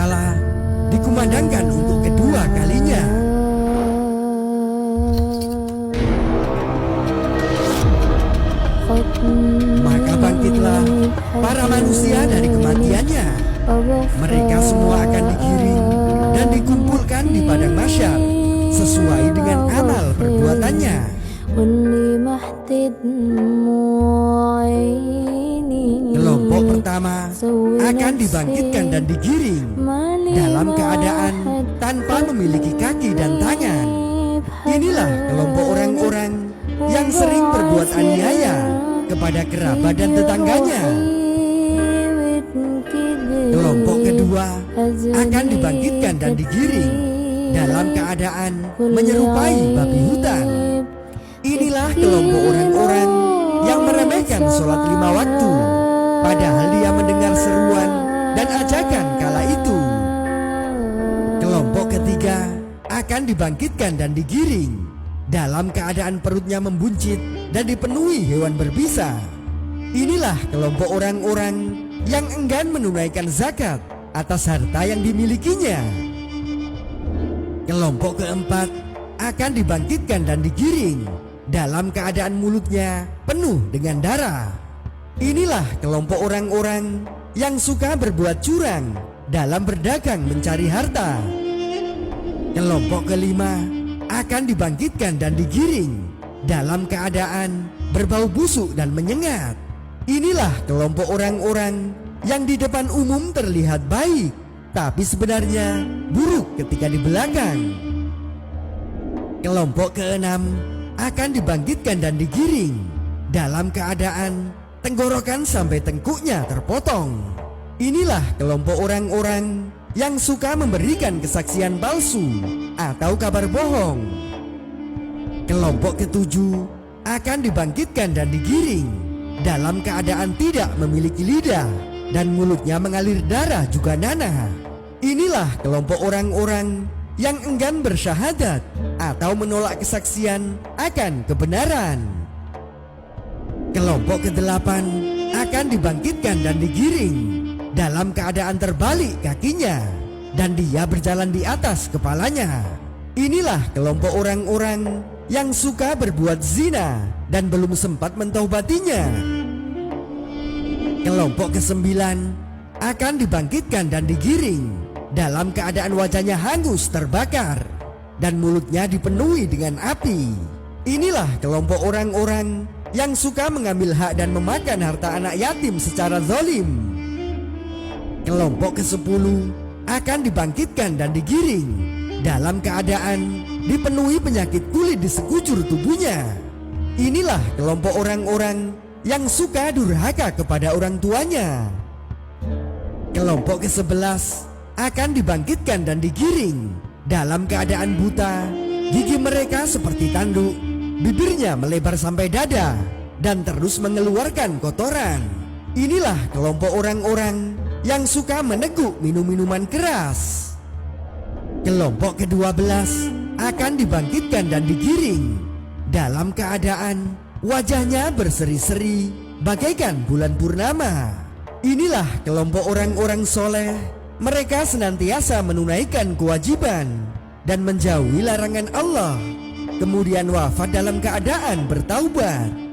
tatkala dikumandangkan untuk kedua kalinya. Maka bangkitlah para manusia dari kematiannya. Mereka semua akan digiring dan dikumpulkan di padang mahsyar sesuai dengan amal perbuatannya. Kelompok pertama akan dibangkitkan dan digiring dalam keadaan tanpa memiliki kaki dan tangan. Inilah kelompok orang-orang yang sering berbuat aniaya kepada kerabat dan tetangganya. Kelompok kedua akan dibangkitkan dan digiring dalam keadaan menyerupai babi hutan. Inilah kelompok orang-orang yang meremehkan sholat 5 waktu, padahal dia mendengar seruan dan ajakan kala itu. Kelompok ketiga akan dibangkitkan dan digiring dalam keadaan perutnya membuncit dan dipenuhi hewan berbisa. Inilah kelompok orang-orang yang enggan menunaikan zakat atas harta yang dimilikinya. Kelompok keempat akan dibangkitkan dan digiring dalam keadaan mulutnya penuh dengan darah. Inilah kelompok orang-orang yang suka berbuat curang dalam berdagang mencari harta. Kelompok kelima akan dibangkitkan dan digiring dalam keadaan berbau busuk dan menyengat. Inilah kelompok orang-orang yang di depan umum terlihat baik, tapi sebenarnya buruk ketika di belakang. Kelompok keenam akan dibangkitkan dan digiring dalam keadaan tenggorokan sampai tengkuknya terpotong. Inilah kelompok orang-orang yang suka memberikan kesaksian palsu atau kabar bohong. Kelompok ketujuh akan dibangkitkan dan digiring dalam keadaan tidak memiliki lidah dan mulutnya mengalir darah juga nanah. Inilah kelompok orang-orang yang enggan bersyahadat atau menolak kesaksian akan kebenaran. Kelompok kedelapan akan dibangkitkan dan digiring dalam keadaan terbalik kakinya dan dia berjalan di atas kepalanya. Inilah kelompok orang-orang yang suka berbuat zina dan belum sempat mentaubatnya. Kelompok kesembilan akan dibangkitkan dan digiring dalam keadaan wajahnya hangus terbakar dan mulutnya dipenuhi dengan api. Inilah kelompok orang-orang yang suka mengambil hak dan memakan harta anak yatim secara zalim. Kelompok ke-10 akan dibangkitkan dan digiring dalam keadaan dipenuhi penyakit kulit di sekujur tubuhnya. Inilah kelompok orang-orang yang suka durhaka kepada orang tuanya. Kelompok ke-11 akan dibangkitkan dan digiring dalam keadaan buta, gigi mereka seperti tanduk, bibirnya melebar sampai dada dan terus mengeluarkan kotoran. Inilah kelompok orang-orang yang suka meneguk minum-minuman keras. Kelompok ke-12 akan dibangkitkan dan digiring dalam keadaan wajahnya berseri-seri bagaikan bulan purnama. Inilah kelompok orang-orang soleh. Mereka senantiasa menunaikan kewajiban dan menjauhi larangan Allah, kemudian wafat dalam keadaan bertaubat.